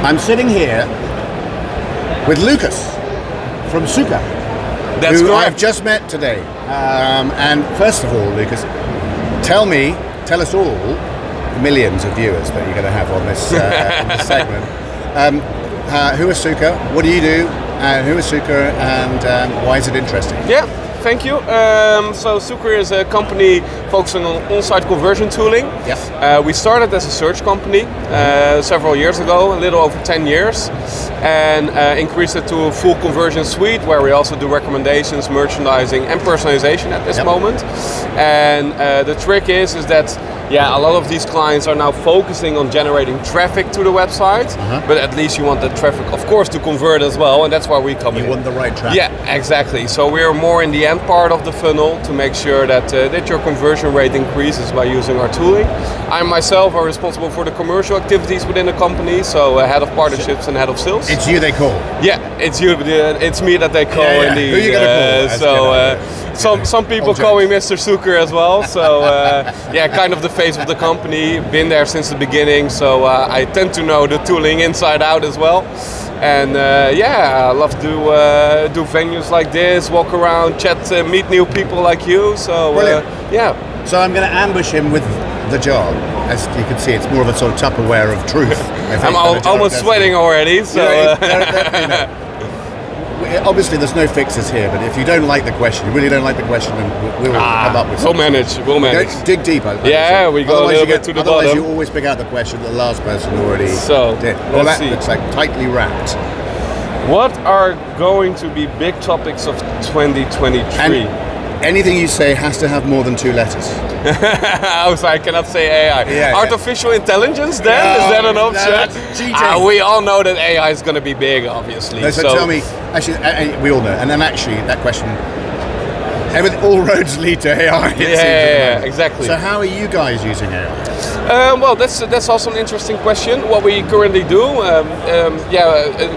I'm sitting here with Lucas from Sooqr, That's who correct. I've just met today. And first of all, Lucas, tell us all, the millions of viewers that you're going to have on this, in this segment, who is Sooqr, what do you do, who is Sooqr, and why is it interesting? Yeah, thank you. So Sooqr is a company focusing on on-site conversion tooling. Yep. We started as a search company several years ago, a little over 10 years, and increased it to a full conversion suite where we also do recommendations, merchandising, and personalization at this moment. And the trick is that a lot of these clients are now focusing on generating traffic to the website, but at least you want the traffic, of course, to convert as well, and that's why we come in. You want the right traffic. Yeah, exactly. So we're more in the end part of the funnel to make sure that your conversion rate increases by using our tooling. I myself are responsible for the commercial activities within the company, so head of partnerships and head of sales. It's you they call. Yeah, it's you. It's me that they call. Yeah. Indeed. Who are you going to call? Some people call me Mr. Sooqr as well. So kind of the face of the company. Been there since the beginning, so I tend to know the tooling inside out as well. And I love to do venues like this, walk around, chat, meet new people like you. So So I'm going to ambush him with the jar. As you can see, it's more of a sort of Tupperware of truth. I'm almost sweating already. So obviously there's no fixes here, but if you don't like the question, you really don't like the question, then we'll come up with something. We'll manage. Dig deeper. We go a little bit to the bottom. Otherwise you always pick out the question that the last person already did. Well, let's that looks like tightly wrapped. What are going to be big topics of 2023? And anything you say has to have more than 2 letters. So I cannot say AI. Artificial intelligence then? No, is that an option? that's cheating. We all know that AI is going to be big, obviously. No, so tell me, actually, we all know, and then actually that question, all roads lead to AI. Yeah, exactly. So how are you guys using AI? Well, that's also an interesting question. What we currently do,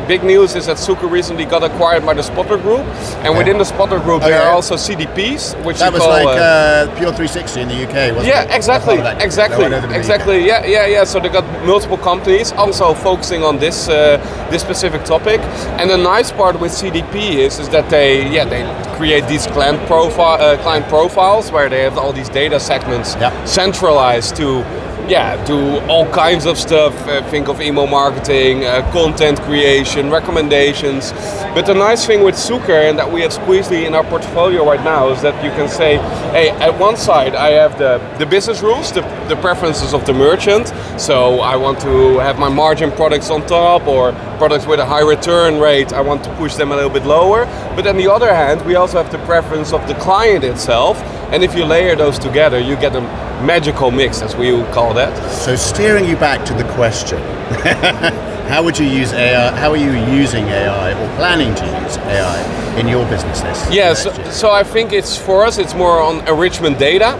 big news is that Sooqr recently got acquired by the Spotter Group, and within the Spotter Group there are also CDPs, which that you was call, like Pure 360 in the UK, wasn't it? Yeah, exactly. Yeah. So they got multiple companies also focusing on this specific topic, and the nice part with CDP is that they create these client profiles where they have all these data segments centralized to do all kinds of stuff. Think of email marketing, content creation, recommendations. But the nice thing with Sooqr, and that we have squeezed in our portfolio right now, is that you can say, hey, at one side I have the business rules, the preferences of the merchant. So I want to have my margin products on top, or products with a high return rate, I want to push them a little bit lower. But on the other hand, we also have the preference of the client itself. And if you layer those together, you get a magical mix, as we would call that. So steering you back to the question, how would you use AI? How are you using AI or planning to use AI in your businesses? Yeah, so I think for us it's more on enrichment data.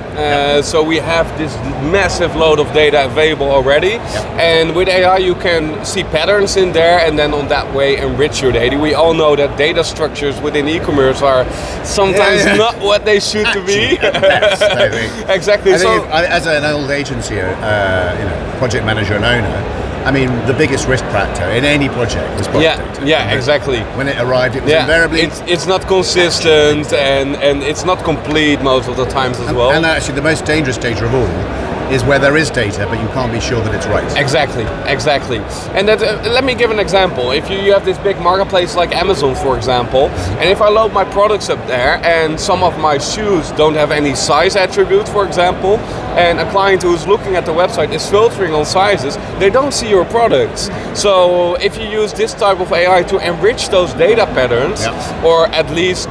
So we have this massive load of data available already, and with AI you can see patterns in there, and then on that way enrich your data. We all know that data structures within e-commerce are sometimes not what they should to be. At best, I think. Exactly. I think as an old agency, project manager and owner, I mean, the biggest risk factor in any project was product data. Yeah, exactly. When it arrived, it was invariably... It's not consistent and it's not complete most of the times as well. And actually, the most dangerous data of all is where there is data, but you can't be sure that it's right. Exactly. And that, let me give an example. If you have this big marketplace like Amazon, for example, and if I load my products up there and some of my shoes don't have any size attribute, for example, and a client who's looking at the website is filtering on sizes, they don't see your products. So if you use this type of AI to enrich those data patterns, or at least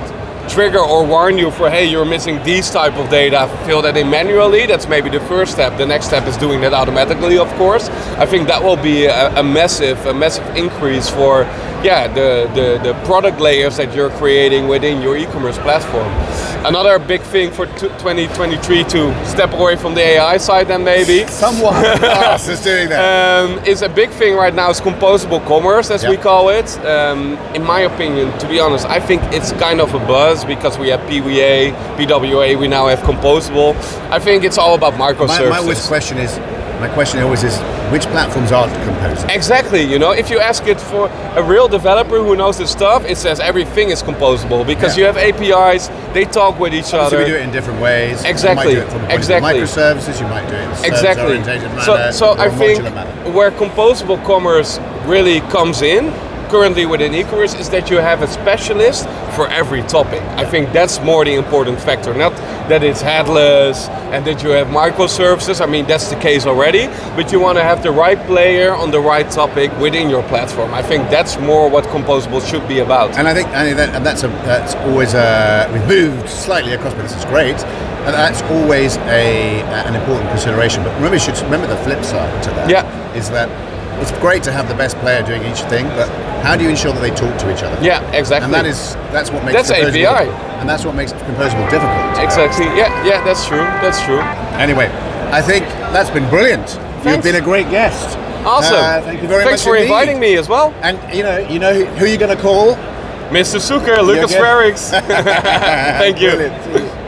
trigger or warn you for, hey, you're missing these type of data, fill that in manually. That's maybe the first step. The next step is doing that automatically, of course. I think that will be a massive increase for the product layers that you're creating within your e-commerce platform. Another big thing for 2023, to step away from the AI side then maybe. Someone else is doing that. Is a big thing right now is composable commerce, as we call it. In my opinion, to be honest, I think it's kind of a buzz because we have PWA, we now have composable. I think it's all about microservices. My question is, My question always is, which platforms aren't composable? Exactly, you know, if you ask it for a real developer who knows this stuff, it says everything is composable because you have APIs, they talk with each other. We do it in different ways. Exactly. You might do it from the point of microservices, you might do it in a service-oriented manner, So or I a think modular manner. where composable commerce really comes in, currently within e-commerce, is that you have a specialist for every topic. I think that's more the important factor, not that it's headless and that you have microservices. I mean, that's the case already, but you want to have the right player on the right topic within your platform. I think that's more what composable should be about. And I think that's always we've moved slightly across, but this is great. And that's always an important consideration. But remember the flip side to that. Yeah. Is that it's great to have the best player doing each thing, but how do you ensure that they talk to each other? Yeah, exactly. And that's what makes API. And that's what makes composable difficult. Exactly. Yeah, that's true. That's true. Anyway, I think that's been brilliant. Thanks. You've been a great guest. Awesome. Thank you very much. Thanks for inviting me as well. And you know who you're going to call? Mr. Sooqr, Lucas Freriks. Thank you. Brilliant.